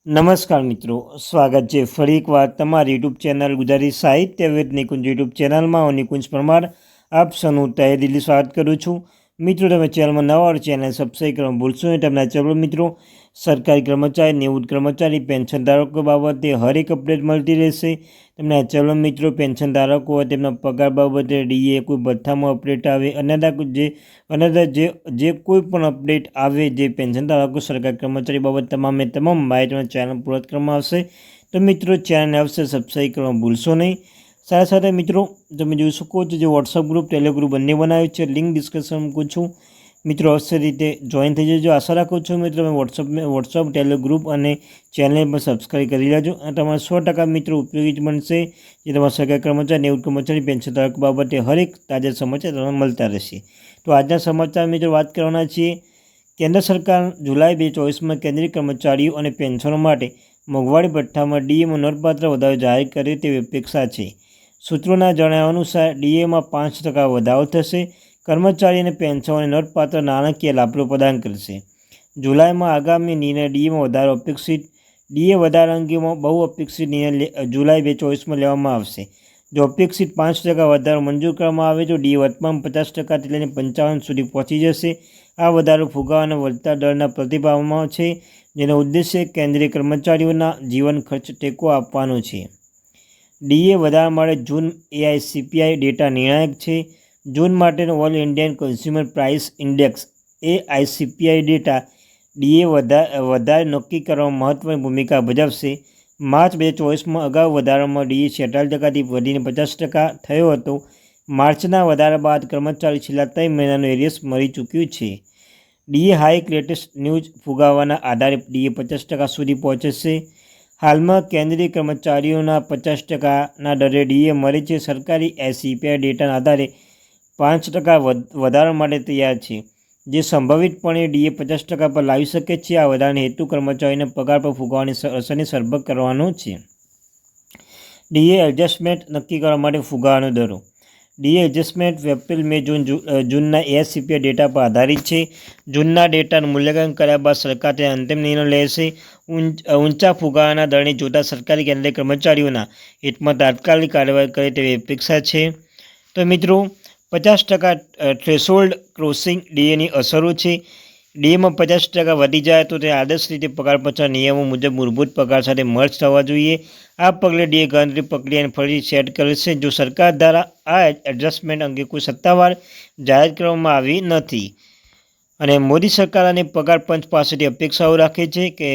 નમસ્કાર મિત્રો, સ્વાગત છે ફરી એકવાર તમારી યુટ્યુબ ચેનલ ગુજરાતી સાહિત્ય વિદ નિકુંજ યુટ્યુબ ચેનલમાં હું નિકુંજ પરમાર આપ સૌનું તહે દિલથી સ્વાગત કરું છું। મિત્રો, તમે ચેનલમાં નવા હોય ચેનલ સબસ્ક્રાઈબ કરવાનું ભૂલશો નહીં। તમને ચલો મિત્રો, સરકારી કર્મચારી, નિવૃત્ત કર્મચારી, પેન્શન ધારકો બાબતે હરેક અપડેટ મળતી રહેશે। તમને ચલો મિત્રો, પેન્શન ધારકો હોય તેમના પગાર બાબતે ડીએ કોઈ ભથ્થામાં અપડેટ આવે અન્યથા જે કોઈ પણ અપડેટ આવે જે પેન્શન ધારકો સરકારી કર્મચારી બાબત તમામ માહિતીનો ચેનલ પૂરત કરવામાં આવશે। તો મિત્રો, ચેનલને અવશ્ય સબસ્ક્રાઈબ કરવાનું ભૂલશો નહીં। સાથે સાથે મિત્રો, તમે જોઈ શકો છો જે વોટ્સઅપ ગ્રુપ, ટેલિગ્રામ ગ્રુપ બંને બનાવ્યું છે, લિંક ડિસ્કશન મૂકું છું। મિત્રો, અવશ્ય રીતે જોઈન થઈ જજો। આશા રાખું છું મિત્રો તમે વોટ્સઅપ ટેલિગ્રામ ગ્રુપ અને ચેનલને પણ સબસ્ક્રાઈબ કરી લેજો અને તમારા 100% મિત્રો ઉપયોગી જ બનશે, જે તમારા સરકારી કર્મચારી, નિવૃત્ત કર્મચારી, પેન્શન ધારક બાબતે હરેક તાજા સમાચાર તમને મળતા રહેશે। તો આજના સમાચાર મિત્રો વાત કરવાના છીએ। કેન્દ્ર સરકાર જુલાઈ 2024માં કેન્દ્રીય કર્મચારીઓ અને પેન્શનો માટે મોંઘવારી ભથ્થામાં ડીએમાં નોંધપાત્ર વધારો જાહેર કરે તેવી અપેક્ષા છે। સૂત્રોના જણાવ્યા અનુસાર ડીએમાં 5% વધારો થશે। કર્મચારી અને પેન્શનોને નોંધપાત્ર નાણાકીય લાભો પ્રદાન કરશે। જુલાઈમાં આગામી નિર્ણય ડીએમાં વધારો અપેક્ષિત ડીએ વધારા અંગેમાં બહુ અપેક્ષિત નિર્ણય જુલાઈ 2024માં લેવામાં આવશે। જો અપેક્ષિત 5% વધારો મંજૂર કરવામાં આવે તો ડીએ વર્તમાન 50%થી લઈને 55% સુધી પહોંચી જશે। આ વધારો ફુગાવા અને વધતા દરના પ્રતિભાવમાં છે, જેનો ઉદ્દેશ્ય કેન્દ્રીય કર્મચારીઓના જીવન ખર્ચ ટેકો આપવાનો છે। ડીએ વધારા માટે જૂન એઆઈસીપીઆઈ ડેટા નિર્ણાયક છે। જૂન માટેનો all Indian consumer price index AICPI data DA વધારે નક્કી કરવામાં મહત્વની ભૂમિકા ભજવશે। માર્ચ 2024માં અગાઉ વધારામાં ડીએ 46%થી વધીને 50% થયો હતો। માર્ચના વધારા બાદ કર્મચારી છેલ્લા 3 મહિનાનું એરિયસ મળી ચૂક્યું છે। ડીએ હાઇક લેટેસ્ટ ન્યૂઝ ફુગાવાના આધારે ડીએ 50% સુધી પહોંચશે। હાલમાં કેન્દ્રીય કર્મચારીઓના 50%ના દરે ડીએ મળે છે। સરકારી એસીપીઆઈ ડેટાના આધારે 5% વધારા માટે તૈયાર છે, જે સંભવિતપણે ડીએ 50% પર લાવી શકે છે। આ વધારાનો હેતુ કર્મચારીઓના પગાર પર ફુગાવાની અસરને સરભર કરવાનો છે। ડીએ એડજસ્ટમેન્ટ નક્કી કરવા માટે ફુગાવાનો દરો ડીએ એડજસ્ટમેન્ટ એપ્રિલ, મે, જૂનના એઆઈસીપીઆઈ ડેટા પર આધારિત છે। જૂનના ડેટાનું મૂલ્યાંકન કર્યા બાદ સરકાર તેનો અંતિમ નિર્ણય લેશે। ઊંચા ફુગાવાના દરને જોતા સરકારી કેન્દ્રીય કર્મચારીઓના હિતમાં તાત્કાલિક કાર્યવાહી કરે તેવી અપેક્ષા છે। તો મિત્રો, 50% થ્રેશોલ્ડ ક્રોસિંગ ડીએની અસરો છે। ડીએમાં 50% વધી જાય તો તે આદર્શ રીતે પગાર પંચના નિયમો મુજબ મૂળભૂત પગાર સાથે મર્જ થવા જોઈએ। આ પગલે ડીએ ગણતરી પ્રક્રિયાને ફરીથી સેટ કરશે। જો સરકાર દ્વારા આ એડજસ્ટમેન્ટ અંગે કોઈ સત્તાવાર જાહેરાત કરવામાં આવી નથી અને મોદી સરકાર અને પગાર પંચ પાસેથી અપેક્ષાઓ રાખે છે કે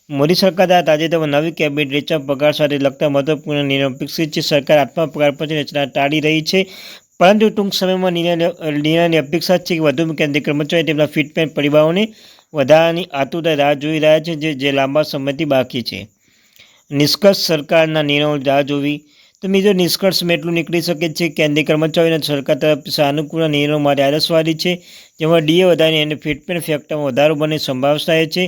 મોદી સરકાર દ્વારા તાજેતરમાં નવી કેબિનેટ રચના પગાર સાથે લગતા મહત્વપૂર્ણ નિર્ણય અપેક્ષિત છે। સરકાર આત્મા પગાર પંચની રચના ટાળી રહી છે, પરંતુ ટૂંક સમયમાં નિર્ણયની અપેક્ષા છે કે વધુ કેન્દ્રીય કર્મચારી તેમના ફિટમેન્ટ પરિબળોને વધારાની આતુરતાથી રાહ જોઈ રહ્યા છે, જે લાંબા સમયથી બાકી છે। નિષ્કર્ષ સરકારના નિર્ણયોની રાહ જોવી તો મિત્રો, નિષ્કર્ષમાં એટલું નીકળી શકે છે કે કેન્દ્રીય કર્મચારીઓને સરકાર તરફથી સાનુકૂળ નિર્ણયો માટે આદર્શવાદી છે, જેમાં ડીએ વધારીને અને ફિટમેન્ટ ફેક્ટરમાં વધારો બનવાની સંભાવના થાય છે।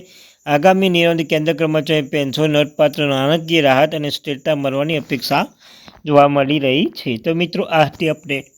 આગામી નિર્ણયોથી કેન્દ્ર કર્મચારી પેન્શન નોંધપાત્ર નાણાકીય રાહત અને સ્થિરતા મળવાની અપેક્ષા જોવા મળી રહી છે। તો મિત્રો, આ હતી અપડેટ।